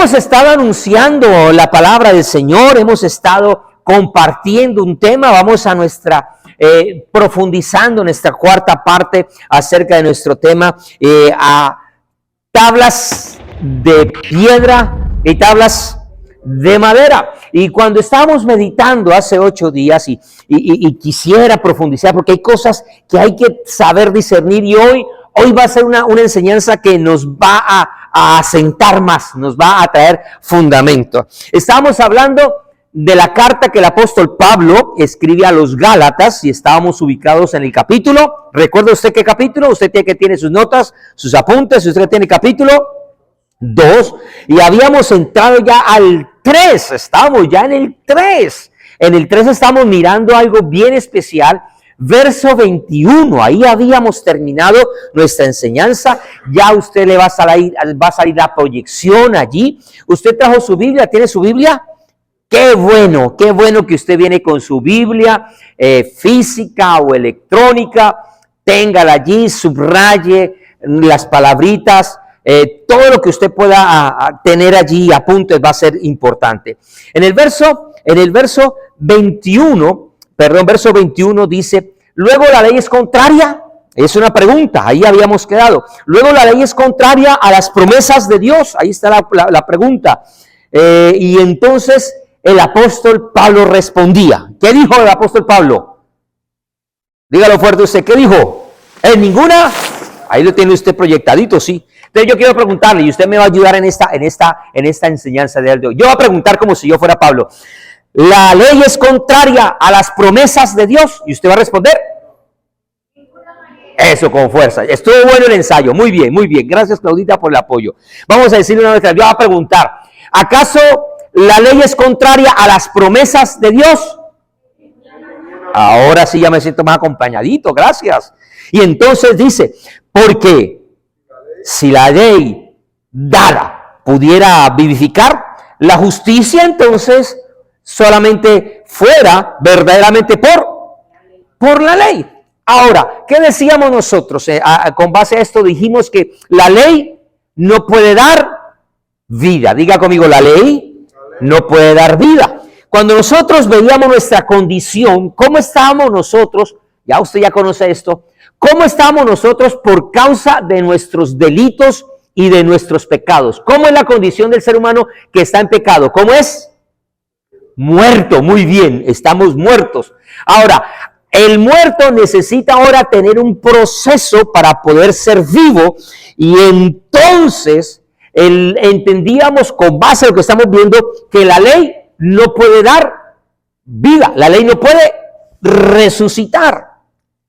hemos estado anunciando la palabra del Señor, hemos estado compartiendo un tema, vamos a profundizando nuestra cuarta parte acerca de nuestro tema, a tablas de piedra y tablas de madera. Y cuando estábamos meditando hace 8 días y quisiera profundizar, porque hay cosas que hay que saber discernir, y hoy va a ser una enseñanza que nos va a asentar más, nos va a traer fundamento. Estábamos hablando de la carta que el apóstol Pablo escribe a los Gálatas, y estábamos ubicados en el capítulo. ¿Recuerda usted qué capítulo? Usted tiene sus notas, sus apuntes. Usted tiene capítulo 2, y habíamos entrado ya al 3, estamos ya en el 3. En el 3 estamos mirando algo bien especial, verso 21, ahí habíamos terminado nuestra enseñanza. Ya usted le va a salir la proyección allí. ¿Usted trajo su Biblia? ¿Tiene su Biblia? Qué bueno que usted viene con su Biblia física o electrónica. Téngala allí, subraye las palabritas, todo lo que usted pueda tener allí a punto va a ser importante. En el verso 21, verso 21 dice: luego la ley es contraria. Es una pregunta, ahí habíamos quedado. Luego la ley es contraria a las promesas de Dios. Ahí está la pregunta. Y entonces el apóstol Pablo respondía. ¿Qué dijo el apóstol Pablo? Dígalo fuerte usted. ¿Qué dijo? ¿En ninguna? Ahí lo tiene usted proyectadito, sí. Entonces yo quiero preguntarle, y usted me va a ayudar en esta enseñanza de hoy. Yo voy a preguntar como si yo fuera Pablo. ¿La ley es contraria a las promesas de Dios? Y usted va a responder: eso, con fuerza. Estuvo bueno el ensayo. Muy bien, muy bien. Gracias, Claudita, por el apoyo. Vamos a decirle una vez más. Yo voy a preguntar: ¿acaso la ley es contraria a las promesas de Dios? Ahora sí ya me siento más acompañadito. Gracias. Y entonces dice: porque si la ley dada pudiera vivificar, la justicia entonces solamente fuera verdaderamente por la ley. Ahora, ¿qué decíamos nosotros? Con base a esto dijimos que la ley no puede dar vida. Diga conmigo: la ley no puede dar vida. Cuando nosotros veíamos nuestra condición, ¿cómo estábamos nosotros? Ya usted ya conoce esto. ¿Cómo estábamos nosotros por causa de nuestros delitos y de nuestros pecados? ¿Cómo es la condición del ser humano que está en pecado? ¿Cómo es? Muerto. Muy bien, estamos muertos. Ahora, el muerto necesita ahora tener un proceso para poder ser vivo, y entonces entendíamos, con base a lo que estamos viendo, que la ley no puede dar vida, la ley no puede resucitar.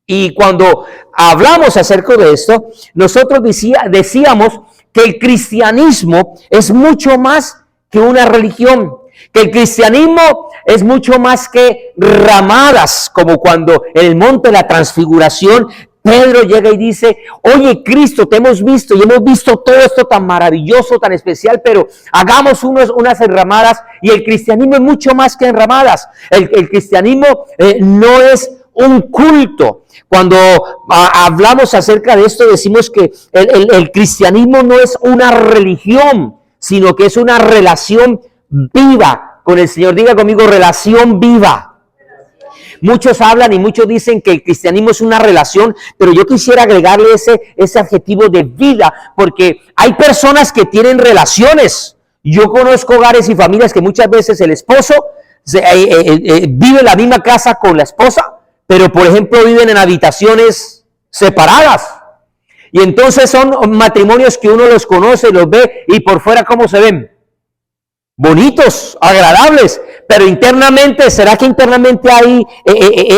Y cuando hablamos acerca de esto, nosotros decíamos que el cristianismo es mucho más que una religión, que el cristianismo es mucho más que ramadas, como cuando en el monte de la transfiguración Pedro llega y dice: oye, Cristo, te hemos visto y hemos visto todo esto tan maravilloso, tan especial, pero hagamos unas enramadas. Y el cristianismo es mucho más que enramadas. El cristianismo no es un culto. Cuando hablamos acerca de esto, decimos que el cristianismo no es una religión, sino que es una relación viva con el Señor. Diga conmigo: relación viva. Muchos hablan y muchos dicen que el cristianismo es una relación, pero yo quisiera agregarle ese adjetivo de vida, porque hay personas que tienen relaciones. Yo conozco hogares y familias que muchas veces el esposo vive en la misma casa con la esposa, pero por ejemplo viven en habitaciones separadas. Y entonces son matrimonios que uno los conoce, los ve, y por fuera ¿cómo se ven? Bonitos, agradables, pero internamente, ¿será que internamente hay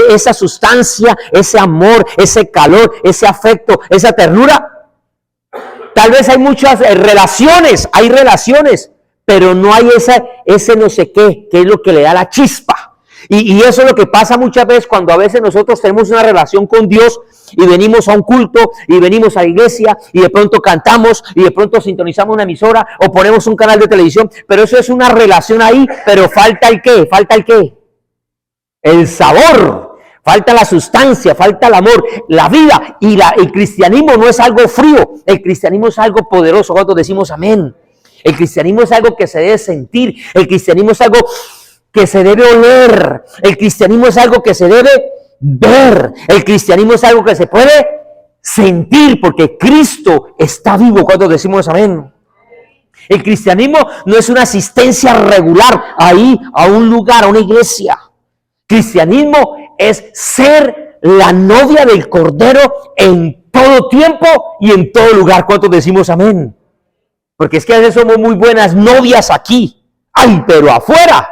esa sustancia, ese amor, ese calor, ese afecto, esa ternura? Tal vez hay muchas relaciones, pero no hay ese no sé qué, que es lo que le da la chispa. Y eso es lo que pasa muchas veces cuando a veces nosotros tenemos una relación con Dios y venimos a un culto y venimos a la iglesia y de pronto cantamos y de pronto sintonizamos una emisora o ponemos un canal de televisión, pero eso es una relación ahí, pero falta el ¿qué? Falta el ¿qué? El sabor, falta la sustancia, falta el amor, la vida. Y el cristianismo no es algo frío, el cristianismo es algo poderoso. ¿Cuántos decimos amén? El cristianismo es algo que se debe sentir. El cristianismo es algo que se debe oler. El cristianismo es algo que se debe ver. El cristianismo es algo que se puede sentir porque Cristo está vivo. ¿Cuántos decimos amén? El cristianismo no es una asistencia regular ahí a un lugar, a una iglesia. Cristianismo es ser la novia del Cordero en todo tiempo y en todo lugar. ¿Cuántos decimos amén? Porque es que a veces somos muy buenas novias aquí. ¡Ay, pero afuera!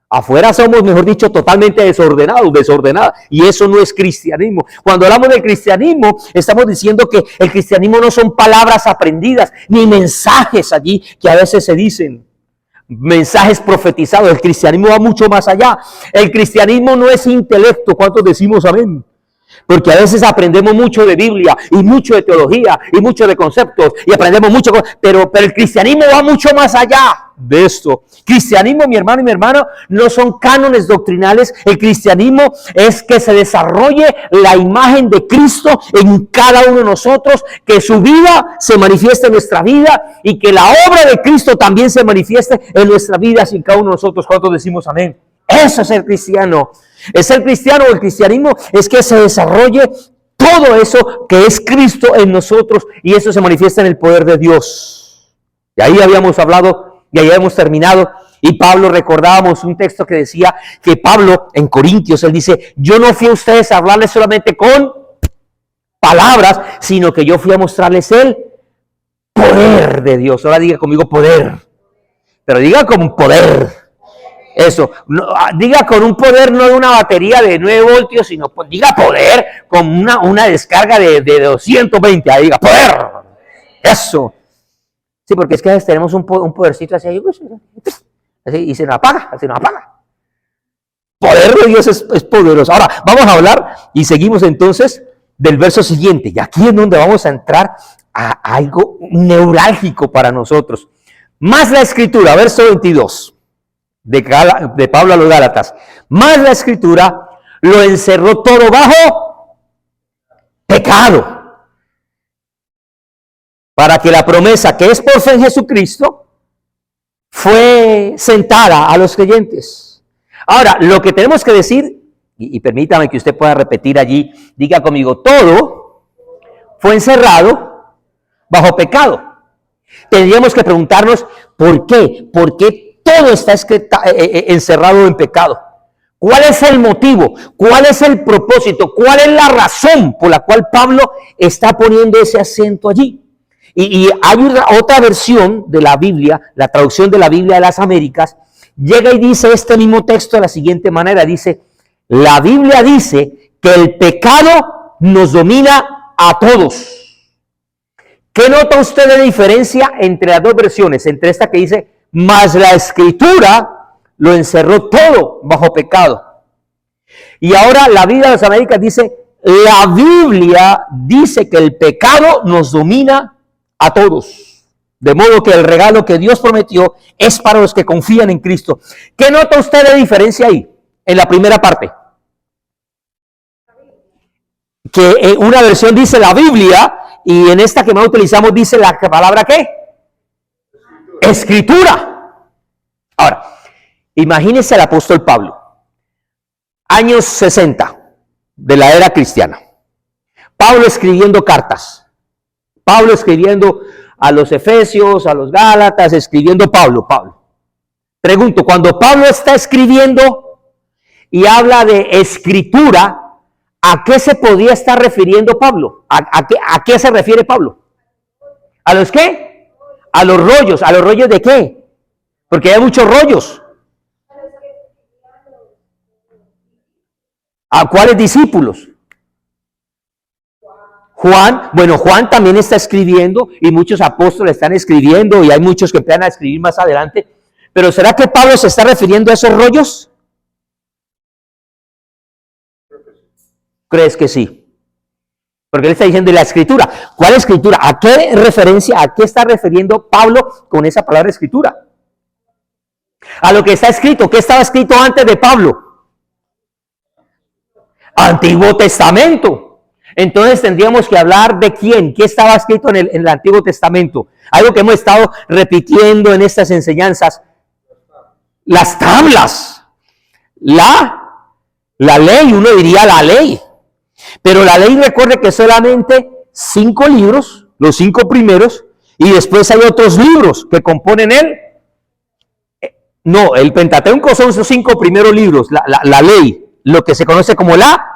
Afuera somos, mejor dicho, totalmente desordenadas. Y eso no es cristianismo. Cuando hablamos del cristianismo, estamos diciendo que el cristianismo no son palabras aprendidas, ni mensajes allí que a veces se dicen. Mensajes profetizados. El cristianismo va mucho más allá. El cristianismo no es intelecto. ¿Cuántos decimos amén? Porque a veces aprendemos mucho de Biblia y mucho de teología y mucho de conceptos y aprendemos mucho, pero el cristianismo va mucho más allá de esto. Cristianismo, mi hermano y mi hermana, no son cánones doctrinales. El cristianismo es que se desarrolle la imagen de Cristo en cada uno de nosotros, que su vida se manifieste en nuestra vida y que la obra de Cristo también se manifieste en nuestra vida sin cada uno de nosotros. ¿Cuántos decimos amén? Eso es el cristiano. Es el cristiano o el cristianismo, es que se desarrolle todo eso que es Cristo en nosotros y eso se manifiesta en el poder de Dios. Y ahí habíamos hablado y ahí hemos terminado. Y Pablo, recordábamos un texto que decía que Pablo en Corintios, él dice, yo no fui a ustedes a hablarles solamente con palabras, sino que yo fui a mostrarles el poder de Dios. Ahora diga conmigo poder, pero diga con poder. Eso, no, diga con un poder no de una batería de 9 voltios, sino diga poder con una descarga de 220, ahí diga poder, eso. Sí, porque es que a veces tenemos un podercito así y se nos apaga, Poder de Dios es poderoso. Ahora, vamos a hablar y seguimos entonces del verso siguiente, y aquí es donde vamos a entrar a algo neurálgico para nosotros. Más la Escritura, verso 22. De Pablo a los Gálatas, más la Escritura lo encerró todo bajo pecado, para que la promesa que es por fe en Jesucristo fue sentada a los creyentes. Ahora, lo que tenemos que decir, y permítame que usted pueda repetir allí, diga conmigo, todo fue encerrado bajo pecado. Tendríamos que preguntarnos, ¿por qué? ¿Por qué todo está encerrado en pecado? ¿Cuál es el motivo? ¿Cuál es el propósito? ¿Cuál es la razón por la cual Pablo está poniendo ese acento allí? Y hay otra versión de la Biblia, la traducción de la Biblia de las Américas, llega y dice este mismo texto de la siguiente manera, dice, la Biblia dice que el pecado nos domina a todos. ¿Qué nota usted de diferencia entre las dos versiones? Entre esta que dice, mas la Escritura lo encerró todo bajo pecado. Y ahora la Biblia de las Américas dice, la Biblia dice que el pecado nos domina a todos. De modo que el regalo que Dios prometió es para los que confían en Cristo. ¿Qué nota usted de diferencia ahí? En la primera parte. Que una versión dice la Biblia y en esta que más utilizamos dice la palabra ¿qué? Escritura. Ahora, imagínese el apóstol Pablo, años 60 de la era cristiana. Pablo escribiendo cartas. Pablo escribiendo a los Efesios, a los Gálatas, escribiendo Pablo. Pregunto, cuando Pablo está escribiendo y habla de escritura, ¿a qué se podía estar refiriendo Pablo? ¿A qué se refiere Pablo? ¿A los qué? A los rollos. ¿A los rollos de qué? Porque hay muchos rollos. ¿A cuáles discípulos? Juan, bueno, Juan también está escribiendo y muchos apóstoles están escribiendo y hay muchos que empiezan a escribir más adelante. Pero ¿será que Pablo se está refiriendo a esos rollos? ¿Crees que sí? Porque él está diciendo la escritura. ¿Cuál escritura? ¿A qué referencia? ¿A qué está refiriendo Pablo con esa palabra escritura? A lo que está escrito. ¿Qué estaba escrito antes de Pablo? Antiguo Testamento. Entonces tendríamos que hablar de quién, qué estaba escrito en el Antiguo Testamento. Algo que hemos estado repitiendo en estas enseñanzas. Las tablas. La ley, uno diría la ley. Pero la ley, recuerde que solamente 5 libros, los 5 primeros, y después hay otros libros que componen él. No, el Pentateuco son esos 5 primeros libros, la ley, lo que se conoce como la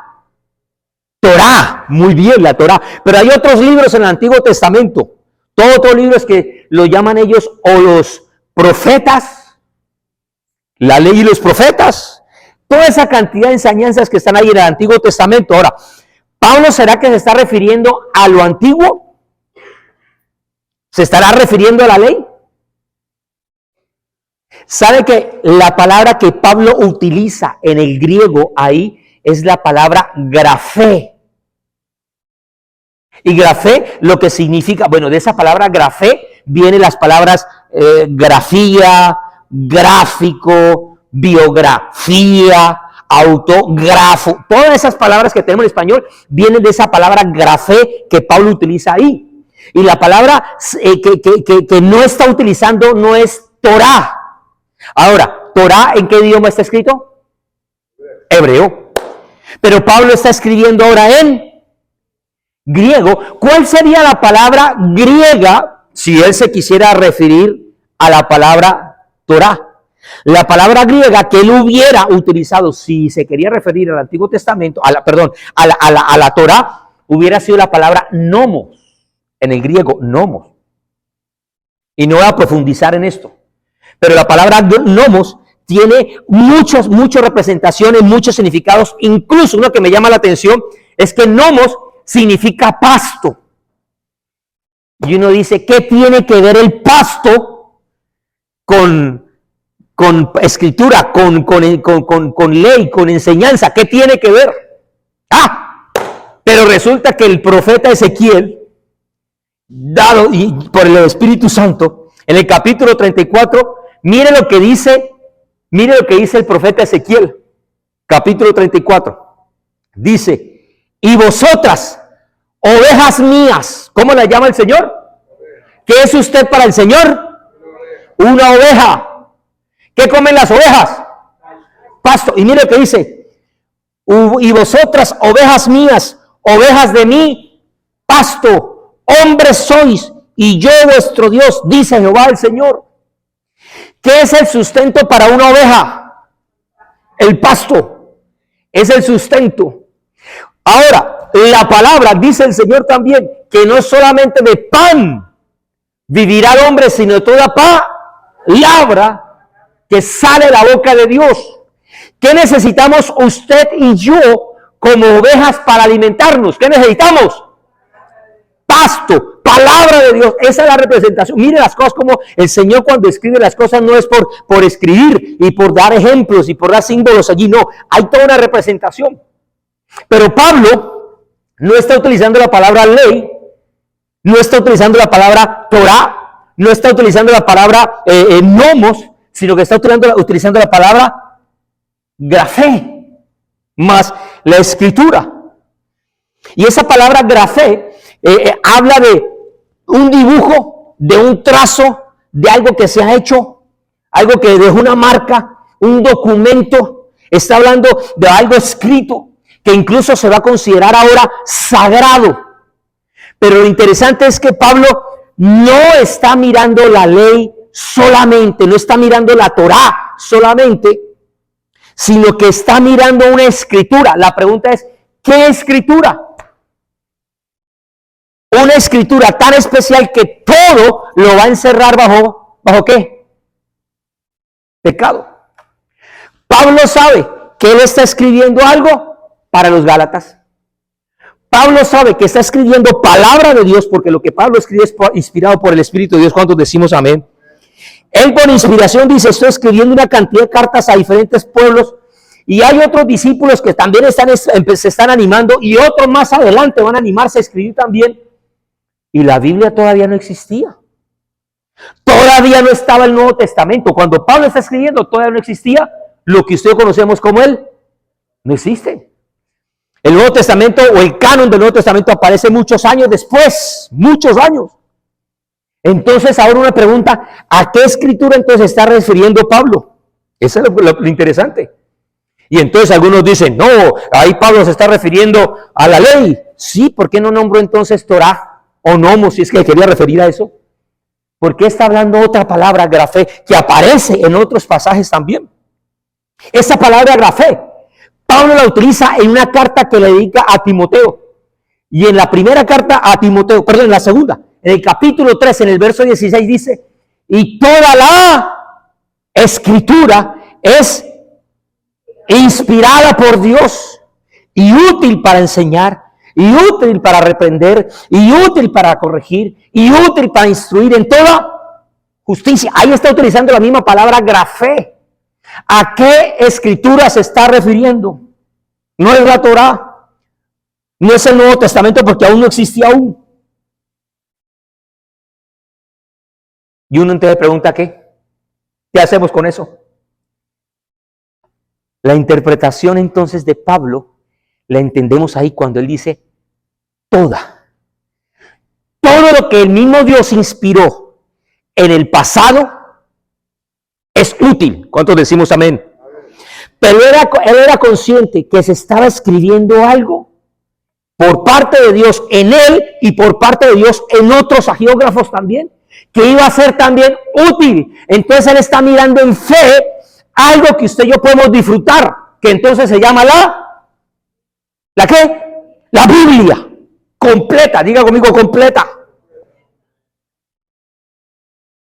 Torá, muy bien, la Torá. Pero hay otros libros en el Antiguo Testamento, todos otros libros que lo llaman ellos o los profetas, la ley y los profetas, toda esa cantidad de enseñanzas que están ahí en el Antiguo Testamento. Ahora, ¿Pablo será que se está refiriendo a lo antiguo? ¿Se estará refiriendo a la ley? ¿Sabe que la palabra que Pablo utiliza en el griego ahí es la palabra grafé? Y grafé, lo que significa, bueno, de esa palabra grafé vienen las palabras grafía, gráfico, biografía, autógrafo. Todas esas palabras que tenemos en español vienen de esa palabra grafé que Pablo utiliza ahí. Y la palabra que no está utilizando no es Torá. Ahora, ¿Torá en qué idioma está escrito? Hebreo. Pero Pablo está escribiendo ahora en griego. ¿Cuál sería la palabra griega si él se quisiera referir a la palabra Torá? La palabra griega que él hubiera utilizado si se quería referir al Antiguo Testamento, a la Torá, hubiera sido la palabra nomos, en el griego nomos. Y no voy a profundizar en esto. Pero la palabra nomos tiene muchas representaciones, muchos significados. Incluso uno que me llama la atención es que nomos significa pasto. Y uno dice, ¿qué tiene que ver el pasto con escritura, con ley, con enseñanza? ¿Qué tiene que ver? Pero resulta que el profeta Ezequiel, dado por el Espíritu Santo, en el capítulo 34, mire lo que dice el profeta Ezequiel, capítulo 34. Dice, y vosotras, ovejas mías, ¿cómo la llama el Señor? ¿Qué es usted para el Señor? Una oveja. ¿Qué comen las ovejas? Pasto. Y mire lo que dice, y vosotras, ovejas mías, ovejas de mí, pasto, hombres sois, y yo vuestro Dios, dice Jehová el Señor. ¿Qué es el sustento para una oveja? El pasto es el sustento. Ahora, la palabra, dice el Señor también, que no es solamente de pan vivirá el hombre, sino de toda palabra que sale de la boca de Dios. ¿Qué necesitamos usted y yo como ovejas para alimentarnos? ¿Qué necesitamos? Pasto, palabra de Dios. Esa es la representación. Mire las cosas como el Señor cuando escribe las cosas no es por escribir y por dar ejemplos y por dar símbolos allí. No, hay toda una representación. Pero Pablo no está utilizando la palabra ley, no está utilizando la palabra Torá, no está utilizando la palabra nomos, sino que está utilizando la palabra grafé, más la escritura. Y esa palabra grafé habla de un dibujo, de un trazo, de algo que se ha hecho, algo que dejó una marca, un documento. Está hablando de algo escrito que incluso se va a considerar ahora sagrado. Pero lo interesante es que Pablo no está mirando la ley solamente, no está mirando la Torá solamente, sino que está mirando una escritura. La pregunta es, ¿qué escritura? Una escritura tan especial que todo lo va a encerrar ¿bajo qué? Pecado. Pablo sabe que él está escribiendo algo para los Gálatas. Pablo sabe que está escribiendo palabra de Dios, porque lo que Pablo escribe es inspirado por el Espíritu de Dios. ¿Cuántos decimos amén? Él por inspiración dice, estoy escribiendo una cantidad de cartas a diferentes pueblos, y hay otros discípulos que también se están animando, y otros más adelante van a animarse a escribir también. Y la Biblia todavía no existía. Todavía no estaba el Nuevo Testamento. Cuando Pablo está escribiendo, todavía no existía lo que ustedes conocemos como él. No existe. El Nuevo Testamento o el canon del Nuevo Testamento aparece muchos años después, muchos años. Entonces ahora una pregunta, ¿a qué escritura entonces está refiriendo Pablo? Eso es lo interesante. Y entonces algunos dicen, no, ahí Pablo se está refiriendo a la ley. Sí, ¿por qué no nombró entonces Torah o Nomos si es que quería referir a eso? ¿Por qué está hablando otra palabra, grafé, que aparece en otros pasajes también? Esa palabra grafé, Pablo la utiliza en una carta que le dedica a Timoteo. Y en la primera carta a Timoteo, perdón, en la segunda, en el capítulo 3, en el verso 16 dice, y toda la escritura es inspirada por Dios y útil para enseñar, y útil para reprender, y útil para corregir, y útil para instruir en toda justicia. Ahí está utilizando la misma palabra grafé. ¿A qué escritura se está refiriendo? No es la Torá, no es el Nuevo Testamento porque aún no existía aún. Y uno entonces pregunta ¿qué? ¿Qué hacemos con eso? La interpretación entonces de Pablo la entendemos ahí cuando él dice toda. Todo lo que el mismo Dios inspiró en el pasado es útil. ¿Cuántos decimos amén? Pero él era consciente que se estaba escribiendo algo por parte de Dios en él y por parte de Dios en otros agiógrafos también, que iba a ser también útil. Entonces él está mirando en fe algo que usted y yo podemos disfrutar, que entonces se llama ¿la qué? La Biblia completa, diga conmigo completa.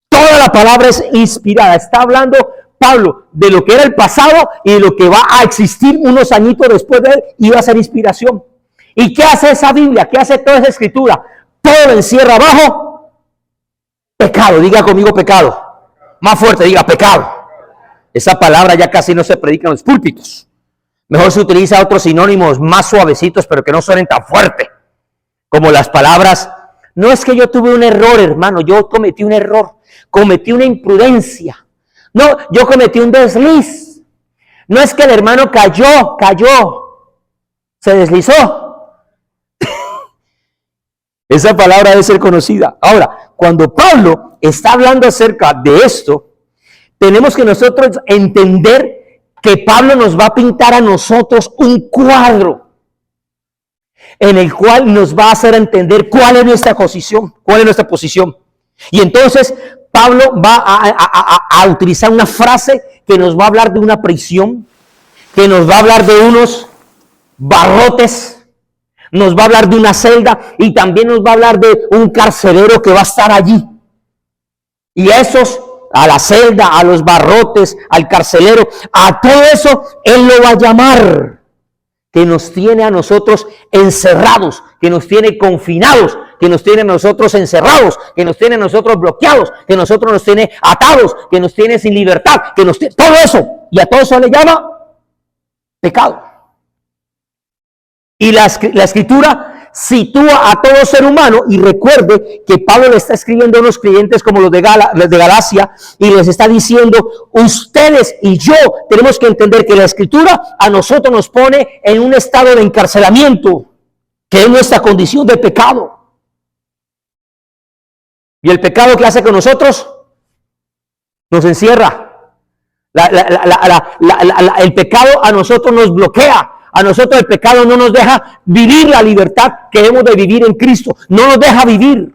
Toda la palabra es inspirada. Está hablando Pablo de lo que era el pasado y de lo que va a existir unos añitos después de él y va a ser inspiración. ¿Y qué hace esa Biblia? ¿Qué hace toda esa escritura? Todo lo encierra abajo pecado. Diga conmigo pecado. Más fuerte, diga pecado. Esa palabra ya casi no se predica en los púlpitos. Mejor se utiliza otros sinónimos más suavecitos, pero que no suenen tan fuerte. Como las palabras, no es que yo tuve un error, hermano, yo cometí un error, cometí una imprudencia. No, yo cometí un desliz. No es que el hermano cayó, se deslizó. Esa palabra debe ser conocida. Ahora, cuando Pablo está hablando acerca de esto, tenemos que nosotros entender que Pablo nos va a pintar a nosotros un cuadro en el cual nos va a hacer entender cuál es nuestra posición, Y entonces Pablo va a utilizar una frase que nos va a hablar de una prisión, que nos va a hablar de unos barrotes, nos va a hablar de una celda y también nos va a hablar de un carcelero que va a estar allí. Y esos, a la celda, a los barrotes, al carcelero, a todo eso, él lo va a llamar, que nos tiene a nosotros encerrados, que nos tiene confinados, que nos tiene a nosotros encerrados, que nos tiene a nosotros bloqueados, que nosotros nos tiene atados, que nos tiene sin libertad, que nos tiene, todo eso, y a todo eso le llama pecado. Y la escritura sitúa a todo ser humano, y recuerde que Pablo le está escribiendo a unos creyentes como los de Galacia y les está diciendo, ustedes y yo tenemos que entender que la escritura a nosotros nos pone en un estado de encarcelamiento, que es nuestra condición de pecado. Y el pecado que hace con nosotros nos encierra. El pecado a nosotros nos bloquea. A nosotros el pecado no nos deja vivir la libertad que hemos de vivir en Cristo. No nos deja vivir.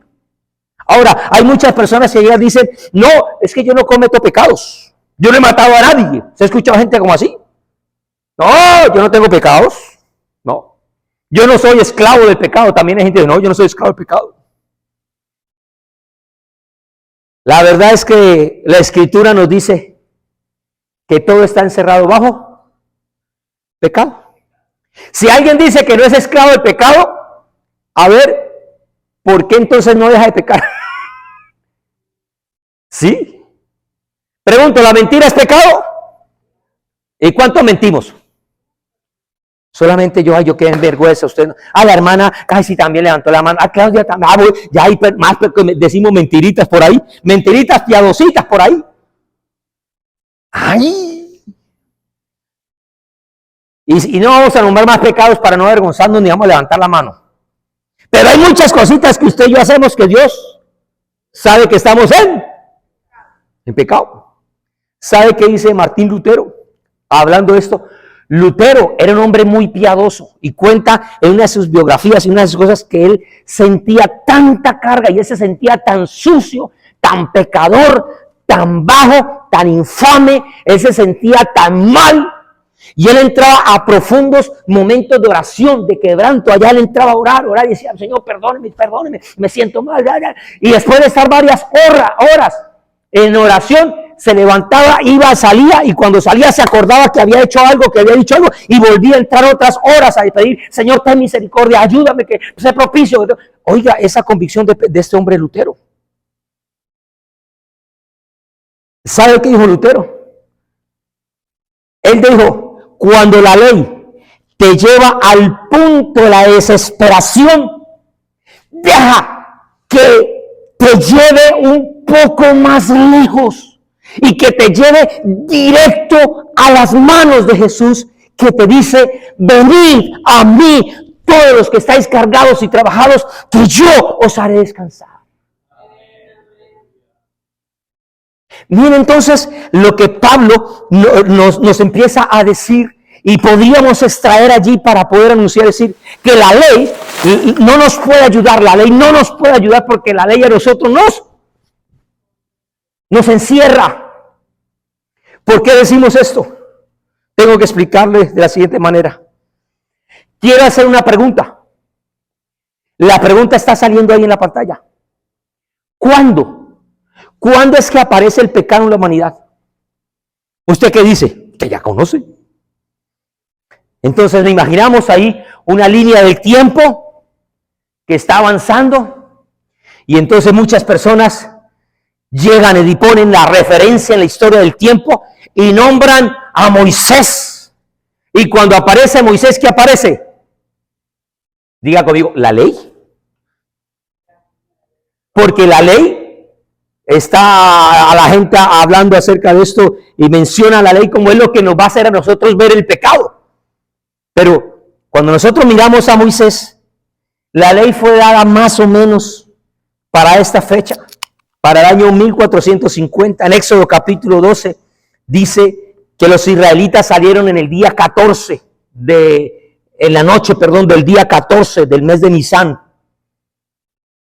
Ahora, hay muchas personas que ya dicen, no, es que yo no cometo pecados. Yo no he matado a nadie. ¿Se ha escuchado gente como así? No, yo no tengo pecados. No. Yo no soy esclavo del pecado. También hay gente que dice, no, yo no soy esclavo del pecado. La verdad es que la Escritura nos dice que todo está encerrado bajo pecado. Si alguien dice que no es esclavo del pecado, a ver, ¿por qué entonces no deja de pecar? ¿Sí? Pregunto, ¿la mentira es pecado? ¿Y cuánto mentimos? Solamente yo quedé en vergüenza. Usted no. La hermana casi también levantó la mano. Claudia también. Ya hay más, decimos mentiritas por ahí. Mentiritas piadositas por ahí. ¡Ay! Y no vamos a nombrar más pecados para no avergonzarnos ni vamos a levantar la mano. Pero hay muchas cositas que usted y yo hacemos que Dios sabe que estamos en pecado. ¿Sabe qué dice Martín Lutero? Hablando de esto, Lutero era un hombre muy piadoso y cuenta en una de sus biografías y una de sus cosas que él sentía tanta carga y él se sentía tan sucio, tan pecador, tan bajo, tan infame, él se sentía tan mal. Y él entraba a profundos momentos de oración, de quebranto. Allá él entraba a orar y decía, Señor, perdóneme, me siento mal. Y después de estar varias horas en oración, se levantaba, iba, salía, y cuando salía se acordaba que había hecho algo, que había dicho algo, y volvía a entrar otras horas a pedir, Señor, ten misericordia, ayúdame, que sea propicio. Oiga, esa convicción de este hombre Lutero. ¿Sabe qué dijo Lutero? Él dijo, cuando la ley te lleva al punto de la desesperación, deja que te lleve un poco más lejos y que te lleve directo a las manos de Jesús, que te dice, venid a mí todos los que estáis cargados y trabajados, que yo os haré descansar. Miren entonces lo que Pablo nos empieza a decir, y podríamos extraer allí para poder anunciar, decir que la ley no nos puede ayudar, la ley no nos puede ayudar porque la ley a nosotros nos encierra. ¿Por qué decimos esto? Tengo que explicarle de la siguiente manera. Quiero hacer una pregunta. La pregunta está saliendo ahí en la pantalla. ¿Cuándo? ¿Cuándo es que aparece el pecado en la humanidad? ¿Usted qué dice? Que ya conoce. Entonces, nos imaginamos ahí una línea del tiempo que está avanzando, y entonces muchas personas llegan y ponen la referencia en la historia del tiempo y nombran a Moisés. Y cuando aparece Moisés, ¿qué aparece? Diga conmigo, la ley. Porque la ley está a la gente hablando acerca de esto y menciona la ley como es lo que nos va a hacer a nosotros ver el pecado. Pero cuando nosotros miramos a Moisés, la ley fue dada más o menos para esta fecha, para el año 1450. En Éxodo capítulo 12 dice que los israelitas salieron en el día 14 en la noche del día 14 del mes de Nisán.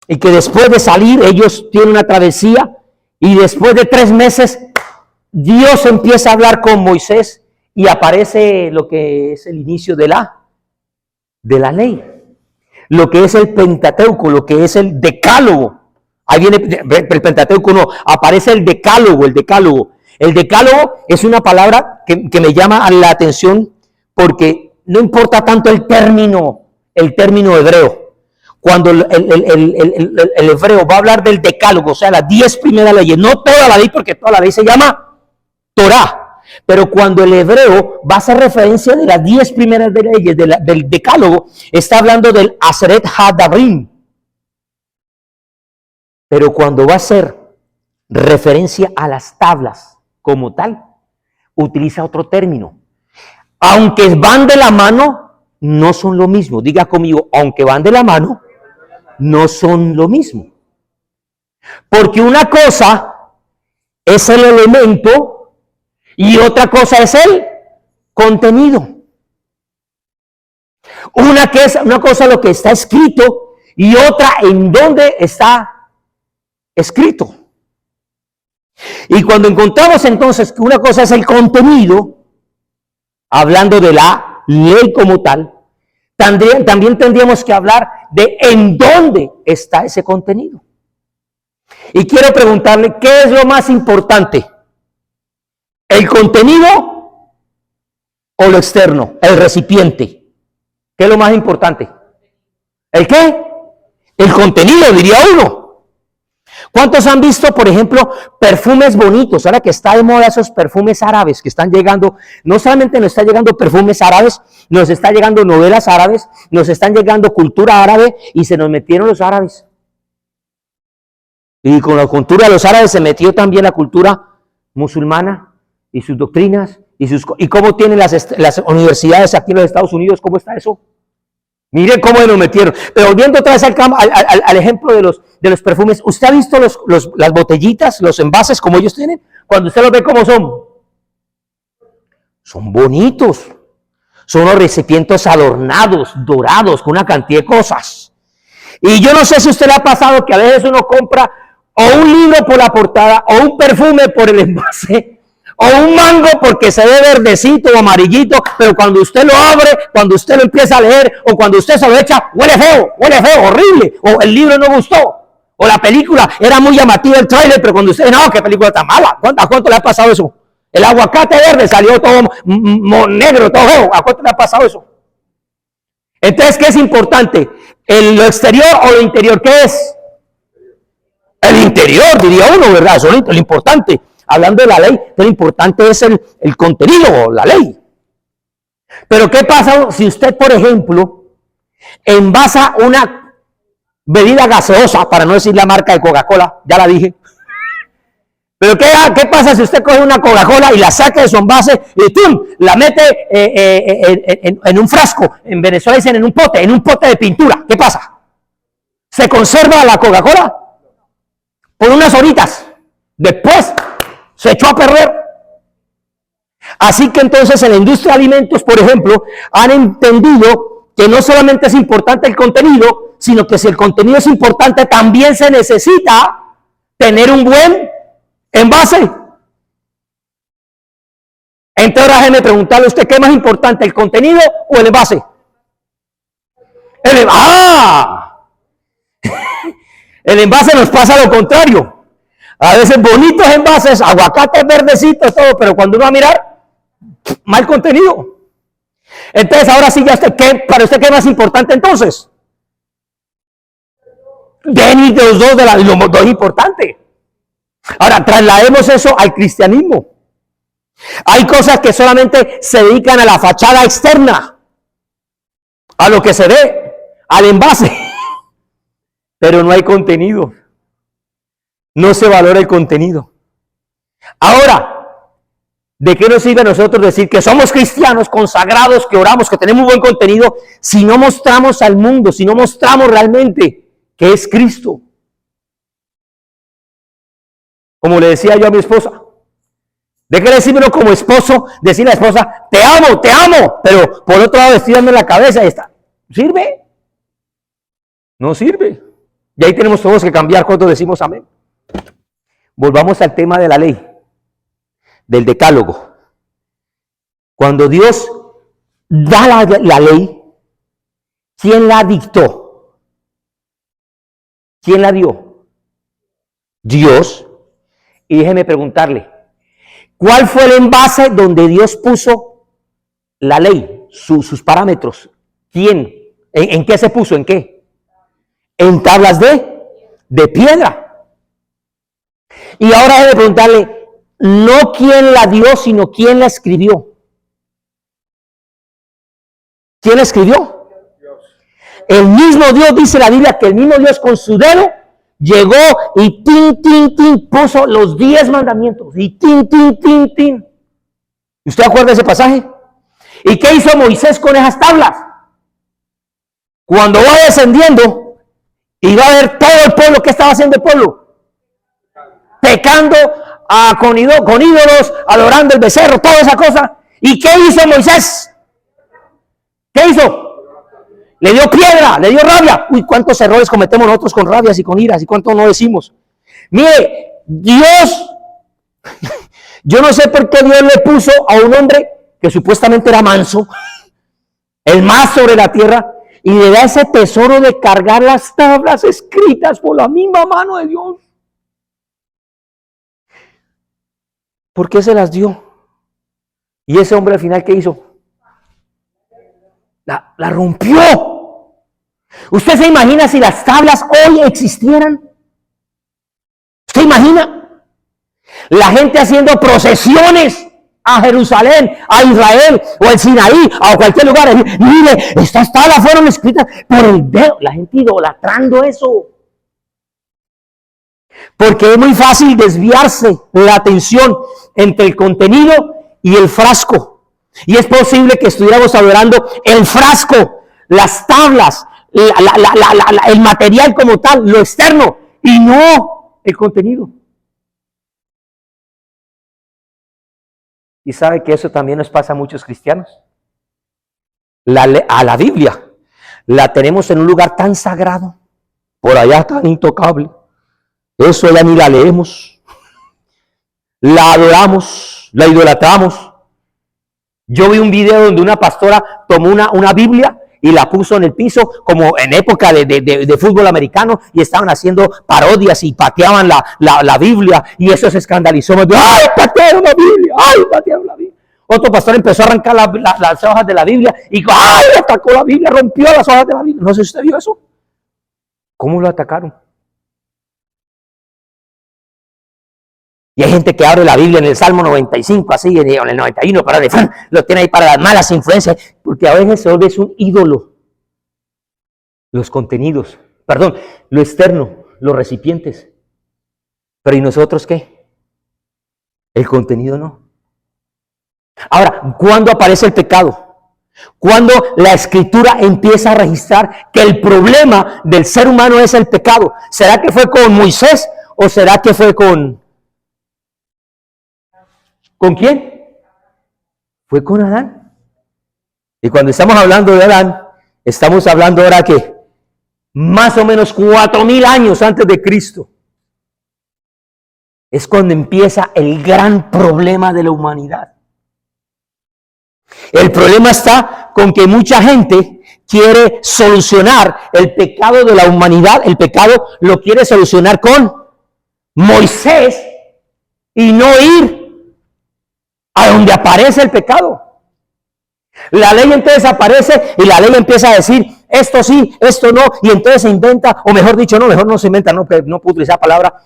Y que después de salir ellos tienen una travesía, y después de 3 meses Dios empieza a hablar con Moisés y aparece lo que es el inicio de la ley, lo que es el Pentateuco, lo que es el Decálogo. Ahí viene el Pentateuco, no, aparece el Decálogo. El Decálogo es una palabra que me llama la atención porque no importa tanto el término hebreo. Cuando el hebreo va a hablar del Decálogo, o sea, las 10 primeras leyes, no toda la ley, porque toda la ley se llama Torá. Pero cuando el hebreo va a hacer referencia de las 10 primeras leyes del Decálogo, está hablando del Aseret HaDabrim. Pero cuando va a hacer referencia a las tablas como tal, utiliza otro término. Aunque van de la mano, no son lo mismo. Diga conmigo, aunque van de la mano, no son lo mismo. Porque una cosa es el elemento y otra cosa es el contenido. Una cosa es lo que está escrito y otra en dónde está escrito. Y cuando encontramos entonces que una cosa es el contenido, hablando de la ley como tal, también tendríamos que hablar de en dónde está ese contenido. Y quiero preguntarle, ¿qué es lo más importante? ¿El contenido o lo externo? El recipiente. ¿Qué es lo más importante? ¿El qué? El contenido, diría uno. ¿Cuántos han visto, por ejemplo, perfumes bonitos? Ahora que está de moda esos perfumes árabes que están llegando, no solamente nos están llegando perfumes árabes, nos están llegando novelas árabes, nos están llegando cultura árabe, y se nos metieron los árabes. Y con la cultura de los árabes se metió también la cultura musulmana y sus doctrinas ¿Y cómo tienen las universidades aquí en los Estados Unidos? ¿Cómo está eso? Miren cómo nos metieron. Pero volviendo otra vez al ejemplo de los perfumes, ¿usted ha visto las botellitas, los envases como ellos tienen? Cuando usted los ve, ¿cómo son? Son bonitos. Son unos recipientes adornados, dorados, con una cantidad de cosas. Y yo no sé si a usted le ha pasado que a veces uno compra o un libro por la portada, o un perfume por el envase, o un mango porque se ve verdecito o amarillito, pero cuando usted lo abre, cuando usted lo empieza a leer, o cuando usted se lo echa, huele feo, horrible, o el libro no gustó, o la película era muy llamativa el tráiler, pero cuando usted, no, qué película tan mala. ¿A cuánto le ha pasado eso? El aguacate verde salió todo negro, todo feo. ¿A cuánto le ha pasado eso? Entonces, ¿qué es importante? ¿Lo exterior o lo interior? ¿Qué es? El interior, diría uno, ¿verdad? Eso es lo importante. Hablando de la ley, lo importante es el contenido, la ley. Pero ¿qué pasa si usted, por ejemplo, envasa una bebida gaseosa, para no decir la marca de Coca-Cola, ya la dije? Pero ¿qué pasa si usted coge una Coca-Cola y la saca de su envase y ¡tum! La mete en un frasco? En Venezuela dicen en un pote de pintura. ¿Qué pasa? ¿Se conserva la Coca-Cola? Por unas horitas. Después se echó a perder. Así que entonces en la industria de alimentos, por ejemplo, han entendido que no solamente es importante el contenido, sino que si el contenido es importante, también se necesita tener un buen envase. Entonces déjeme preguntarle a usted, ¿qué es más importante, el contenido o el envase? El envase nos pasa lo contrario. A veces bonitos envases, aguacates verdecitos, todo, pero cuando uno va a mirar, mal contenido. Entonces ahora sí, para usted, ¿qué es más importante entonces? Ni de los dos importante. Ahora, traslademos eso al cristianismo. Hay cosas que solamente se dedican a la fachada externa, a lo que se ve, al envase, pero no hay contenido. No se valora el contenido. Ahora, ¿de qué nos sirve a nosotros decir que somos cristianos consagrados, que oramos, que tenemos buen contenido, si no mostramos al mundo, si no mostramos realmente que es Cristo? Como le decía yo a mi esposa, ¿de qué le sirve uno como esposo decirle a la esposa, te amo, pero por otro lado estirando la cabeza y está? ¿Sirve? No sirve. Y ahí tenemos todos que cambiar cuando decimos amén. Volvamos al tema de la ley, del decálogo. Cuando Dios da la ley, ¿quién la dictó? ¿Quién la dio? Dios. Y déjeme preguntarle, ¿cuál fue el envase donde Dios puso la ley, sus parámetros? ¿Quién? ¿En qué se puso? ¿En qué? En tablas de piedra. Y ahora déjeme preguntarle, no quién la dio, sino quién la escribió. ¿Quién la escribió? El mismo Dios, dice la Biblia, que el mismo Dios con su dedo llegó y puso los 10 mandamientos. Y ¿Usted acuerda de ese pasaje? ¿Y qué hizo Moisés con esas tablas? Cuando va descendiendo y va a ver todo el pueblo, ¿qué estaba haciendo el pueblo? Pecando con ídolos, adorando el becerro, toda esa cosa. ¿Y qué hizo Moisés? ¿Qué hizo? Le dio piedra, le dio rabia. Uy, cuántos errores cometemos nosotros con rabias y con iras, y cuánto no decimos. Mire, Dios, yo no sé por qué Dios le puso a un hombre que supuestamente era manso, el más sobre la tierra, y le da ese tesoro de cargar las tablas escritas por la misma mano de Dios. ¿Por qué se las dio? Y ese hombre al final, ¿qué hizo? La rompió. ¿Usted se imagina si las tablas hoy existieran? ¿Usted imagina? La gente haciendo procesiones a Jerusalén, a Israel, o al Sinaí, a cualquier lugar. Mire, estas tablas fueron escritas por el dedo. La gente idolatrando eso. Porque es muy fácil desviarse la atención entre el contenido y el frasco. Y es posible que estuviéramos adorando el frasco, las tablas, el material como tal, lo externo, y no el contenido. Y sabe que eso también nos pasa a muchos cristianos. A la Biblia la tenemos en un lugar tan sagrado, por allá tan intocable. Eso ya ni la leemos. La adoramos, la idolatramos. Yo vi un video donde una pastora tomó una Biblia y la puso en el piso, como en época de fútbol americano, y estaban haciendo parodias y pateaban la Biblia, y eso se escandalizó. ¡Ay, patearon la Biblia! ¡Ay, patearon la Biblia! Otro pastor empezó a arrancar las hojas de la Biblia y ¡ay! Atacó la Biblia, rompió las hojas de la Biblia. No sé si usted vio eso. ¿Cómo lo atacaron? Y hay gente que abre la Biblia en el Salmo 95, así, en el 91, lo tiene ahí para las malas influencias, porque a veces se vuelve un ídolo. Los contenidos, lo externo, los recipientes. Pero ¿y nosotros qué? El contenido no. Ahora, ¿cuándo aparece el pecado? Cuando la Escritura empieza a registrar que el problema del ser humano es el pecado. ¿Será que fue con Moisés o será que fue con quién? Fue con Adán. Y cuando estamos hablando de Adán, estamos hablando ahora que más o menos 4,000 años antes de Cristo es cuando empieza el gran problema de la humanidad. El problema está con que mucha gente quiere solucionar el pecado de la humanidad. El pecado lo quiere solucionar con Moisés y no ir a donde aparece el pecado. La ley entonces aparece y la ley empieza a decir esto sí, esto no, y entonces se inventa, o mejor dicho, mejor no se inventa, no puedo utilizar palabra,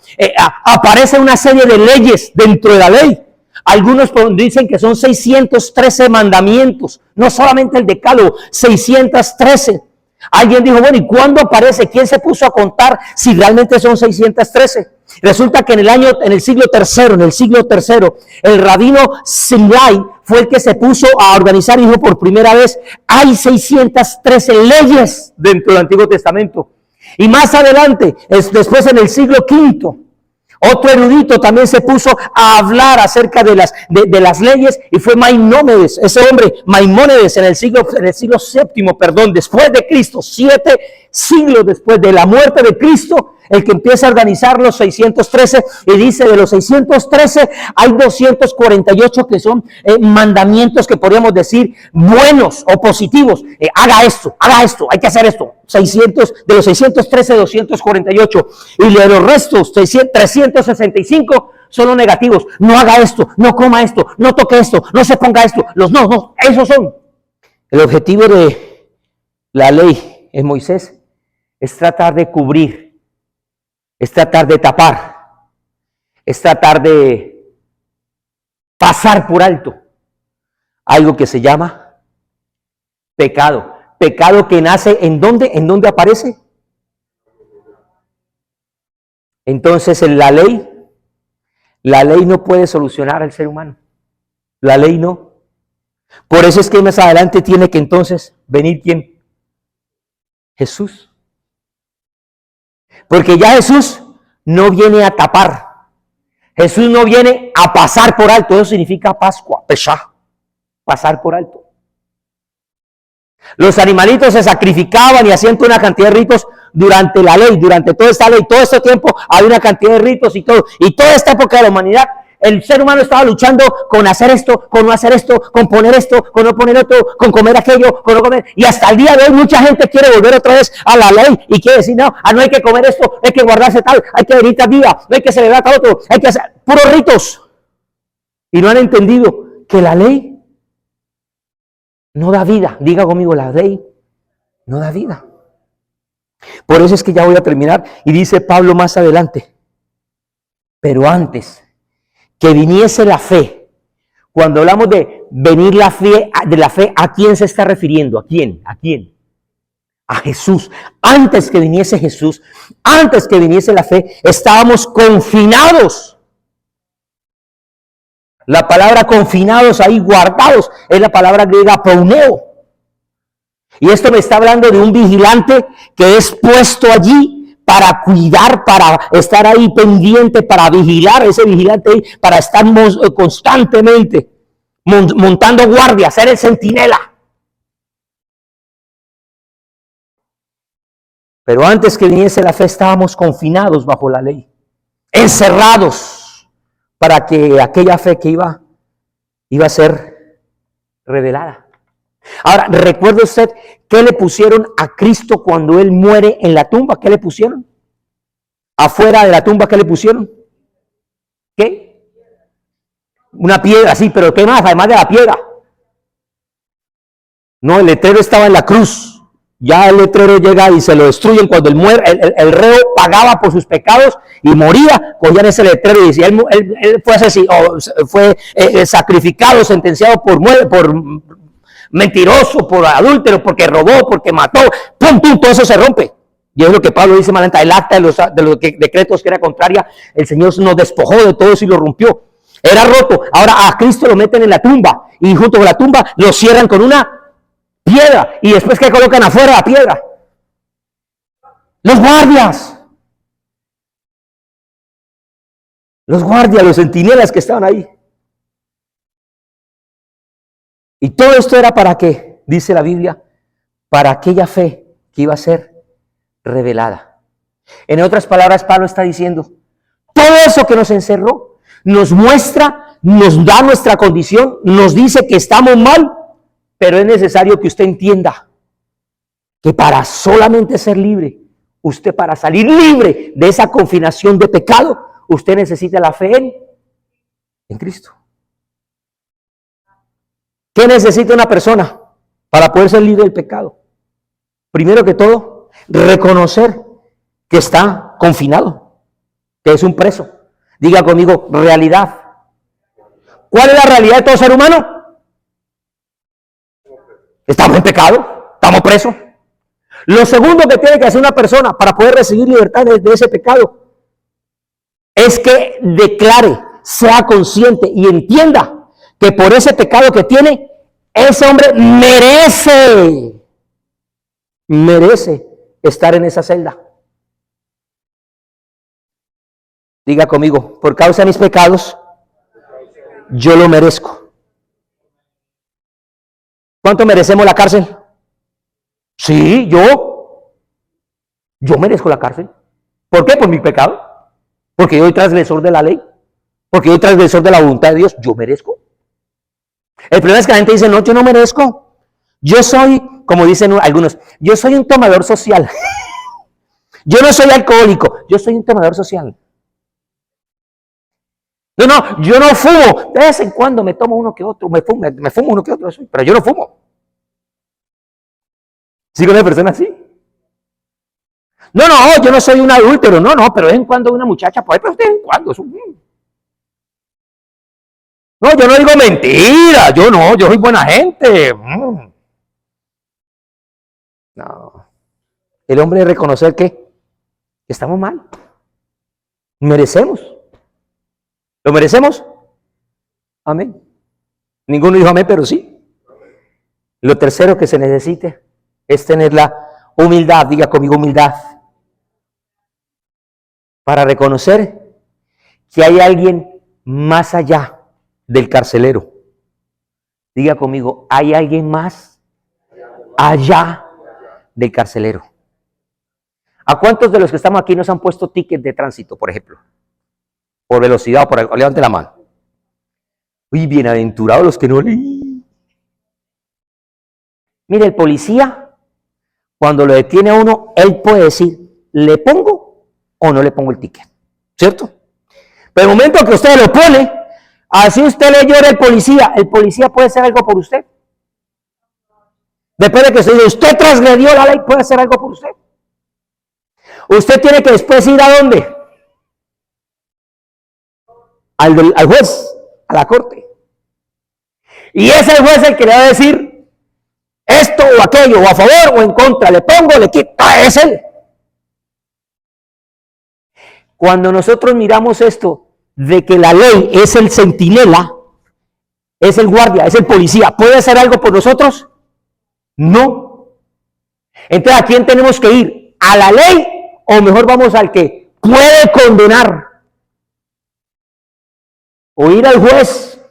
aparece una serie de leyes dentro de la ley. Algunos dicen que son 613 mandamientos, no solamente el decálogo, 613. Alguien dijo, bueno, ¿y cuándo aparece? ¿Quién se puso a contar si realmente son 613? Resulta que en el siglo III, el rabino Silai fue el que se puso a organizar y dijo por primera vez, hay 613 leyes dentro del Antiguo Testamento. Y más adelante, después en el siglo V, otro erudito también se puso a hablar acerca de las leyes y fue Maimónides, ese hombre, Maimónides, en el siglo VII, después de Cristo, 7 siglos después de la muerte de Cristo, el que empieza a organizar los 613 y dice de los 613 hay 248 que son mandamientos que podríamos decir buenos o positivos. Haga esto, hay que hacer esto. De los 613, 248 y de los restos, 365 son los negativos. No haga esto, no coma esto, no toque esto, no se ponga esto. Esos son. El objetivo de la ley en Moisés es tratar de cubrir, es tratar de tapar, es tratar de pasar por alto algo que se llama pecado. Pecado que nace ¿en dónde? ¿En dónde aparece? Entonces la ley no puede solucionar al ser humano. La ley no. Por eso es que más adelante tiene que entonces venir ¿quién? Jesús. Porque ya Jesús no viene a tapar. Jesús no viene a pasar por alto. Eso significa Pascua, Pesá, pasar por alto. Los animalitos se sacrificaban y hacían una cantidad de ritos durante la ley, durante toda esta ley, todo este tiempo hay una cantidad de ritos y todo. Y toda esta época de la humanidad, el ser humano estaba luchando con hacer esto, con no hacer esto, con poner esto, con no poner esto, con comer aquello, con no comer. Y hasta el día de hoy mucha gente quiere volver otra vez a la ley y quiere decir, no hay que comer esto, hay que guardarse tal, hay que venir tal día, no hay que celebrar tal otro, hay que hacer puros ritos. Y no han entendido que la ley no da vida. Diga conmigo, la ley no da vida. Por eso es que ya voy a terminar. Y dice Pablo más adelante, pero antes que viniese la fe. Cuando hablamos de venir la fe, ¿a quién se está refiriendo? ¿A quién? ¿A quién? A Jesús. Antes que viniese Jesús, antes que viniese la fe, estábamos confinados. La palabra confinados ahí, guardados, es la palabra griega prouneo. Y esto me está hablando de un vigilante que es puesto allí para cuidar, para estar ahí pendiente, para vigilar, ese vigilante ahí, para estar constantemente montando guardia, ser el centinela. Pero antes que viniese la fe estábamos confinados bajo la ley, encerrados para que aquella fe que iba a ser revelada. Ahora, ¿recuerda usted qué le pusieron a Cristo cuando Él muere en la tumba? ¿Qué le pusieron? Afuera de la tumba, ¿qué le pusieron? ¿Qué? Una piedra, sí, pero ¿qué más? Además de la piedra. No, el letrero estaba en la cruz. Ya el letrero llega y se lo destruyen cuando el reo pagaba por sus pecados y moría, cogían ese letrero y decía, él fue asesinado, fue sacrificado, sentenciado por mentiroso, por adúltero, porque robó, porque mató, pum, pum, todo eso se rompe. Y es lo que Pablo dice más adelante, el acta de los decretos que era contraria, el Señor nos despojó de todo eso y lo rompió. Era roto. Ahora a Cristo lo meten en la tumba y junto con la tumba lo cierran con una piedra. ¿Y después qué colocan afuera la piedra? Los guardias. Los guardias, los centinelas que estaban ahí. Y todo esto era para qué, dice la Biblia, para aquella fe que iba a ser revelada. En otras palabras, Pablo está diciendo, todo eso que nos encerró, nos muestra, nos da nuestra condición, nos dice que estamos mal, pero es necesario que usted entienda que para solamente ser libre, usted para salir libre de esa confinación de pecado, usted necesita la fe en Cristo. ¿Qué necesita una persona para poder ser libre del pecado? Primero que todo, reconocer que está confinado, que es un preso. Diga conmigo, realidad. ¿Cuál es la realidad de todo ser humano? Estamos en pecado, estamos presos. Lo segundo que tiene que hacer una persona para poder recibir libertad de ese pecado es que declare, sea consciente y entienda que por ese pecado que tiene, ese hombre merece estar en esa celda. Diga conmigo, por causa de mis pecados, yo lo merezco. ¿Cuánto merecemos la cárcel? Sí, yo merezco la cárcel. ¿Por qué? Por mi pecado. Porque yo soy transgresor de la ley. Porque yo soy transgresor de la voluntad de Dios. Yo merezco. El problema es que la gente dice, no, yo no merezco. Yo soy, como dicen algunos, yo soy un tomador social. Yo no soy alcohólico, yo soy un tomador social. No, yo no fumo. De vez en cuando me tomo uno que otro, me fumo uno que otro, pero yo no fumo. ¿Sí con una persona así? No, yo no soy un adúltero, no, pero de vez en cuando una muchacha, pues, pero de vez en cuando. No, yo no digo mentira, yo soy buena gente. No. El hombre debe reconocer que estamos mal. Merecemos. ¿Lo merecemos? Amén. Ninguno dijo amén, pero sí. Lo tercero que se necesite es tener la humildad, diga conmigo humildad, para reconocer que hay alguien más allá del carcelero. Diga conmigo, hay alguien más allá del carcelero. ¿A cuántos de los que estamos aquí nos han puesto tickets de tránsito, por ejemplo? Por velocidad o por algo. Levante la mano. Uy, bienaventurados los que no leí. Mire, el policía, cuando lo detiene a uno, él puede decir, ¿le pongo o no le pongo el ticket? ¿Cierto? Pero el momento que usted lo pone, así usted le llora al policía, el policía puede hacer algo por usted. Después de que usted transgredió la ley, puede hacer algo por usted. Usted tiene que después ir ¿a dónde? Al juez, a la corte. Y es el juez el que le va a decir esto o aquello, o a favor o en contra, le pongo, le quito, es él. Cuando nosotros miramos esto de que la ley es el centinela, es el guardia, es el policía. ¿Puede hacer algo por nosotros? No. Entonces, ¿a quién tenemos que ir? ¿A la ley? O mejor vamos al que puede condenar. O ir al juez,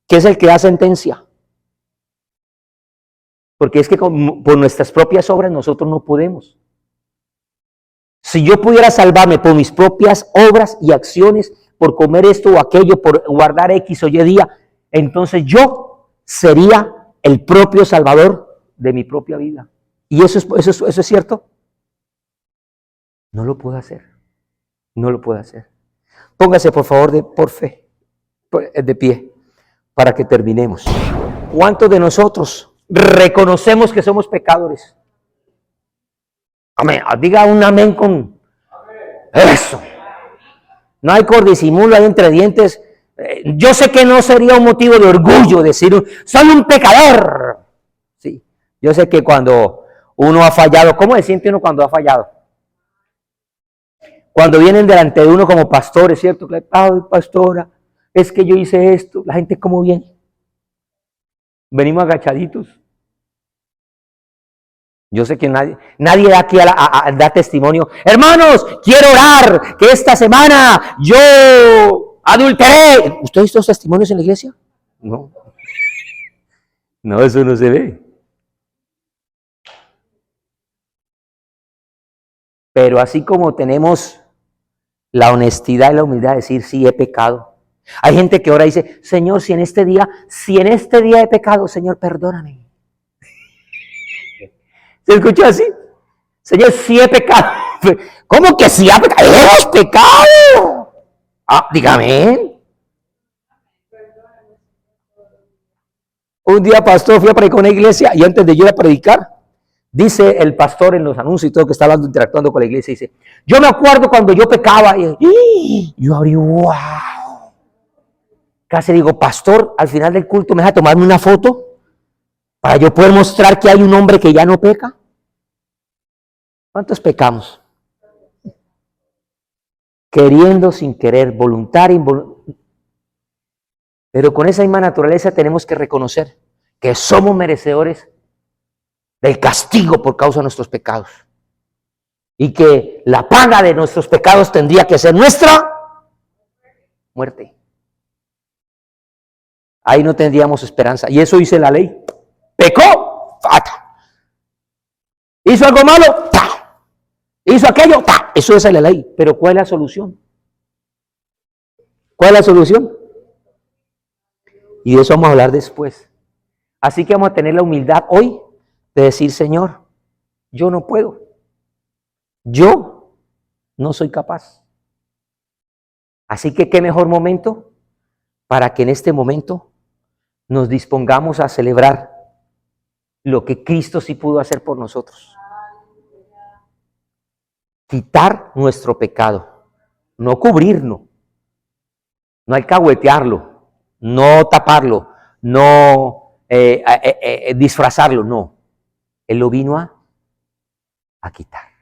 que es el que da sentencia. Porque es que por nuestras propias obras nosotros no podemos. Si yo pudiera salvarme por mis propias obras y acciones, por comer esto o aquello, por guardar X o Y día, entonces yo sería el propio salvador de mi propia vida. ¿Y eso es cierto? No lo puedo hacer. No lo puedo hacer. Póngase por favor por fe, de pie, para que terminemos. ¿Cuántos de nosotros reconocemos que somos pecadores? Amén. Diga un amén con eso. No hay cordisimulo, hay entre dientes. Yo sé que no sería un motivo de orgullo decir, soy un pecador. Sí, yo sé que cuando uno ha fallado, ¿cómo se siente uno cuando ha fallado? Cuando vienen delante de uno como pastores, ¿cierto? Ay, pastora, es que yo hice esto. La gente, ¿cómo viene? Venimos agachaditos. Yo sé que nadie da aquí da testimonio. Hermanos, quiero orar que esta semana yo adulteré. ¿Usted ha visto los testimonios en la iglesia? No. No, eso no se ve. Pero así como tenemos la honestidad y la humildad de decir, sí, he pecado. Hay gente que ahora dice, Señor, si en este día he pecado, Señor, perdóname. ¿Se escuchó así? Señor, sí he pecado. ¿Cómo que sí ha pecado? ¡Hemos pecado! Ah, dígame. Un día, pastor, fui a predicar una iglesia y antes de yo ir a predicar, dice el pastor en los anuncios y todo que está hablando, interactuando con la iglesia, dice, yo me acuerdo cuando yo pecaba y yo abrí, wow. Casi digo, pastor, al final del culto me deja tomarme una foto para yo poder mostrar que hay un hombre que ya no peca. ¿Cuántos pecamos? Queriendo, sin querer, voluntario, involuntario. Pero con esa misma naturaleza tenemos que reconocer que somos merecedores del castigo por causa de nuestros pecados. Y que la paga de nuestros pecados tendría que ser nuestra muerte. Ahí no tendríamos esperanza. Y eso dice la ley. Pecó, ¡fata! Hizo algo malo, ¡ta! Hizo aquello, ¡ta! Eso es la ley. Pero ¿cuál es la solución? ¿Cuál es la solución? Y de eso vamos a hablar después. Así que vamos a tener la humildad hoy de decir, Señor, yo no puedo. Yo no soy capaz. Así que qué mejor momento para que en este momento nos dispongamos a celebrar lo que Cristo sí pudo hacer por nosotros. Quitar nuestro pecado, no cubrirlo, no alcahuetearlo, no taparlo, no disfrazarlo, no. Él lo vino a quitar.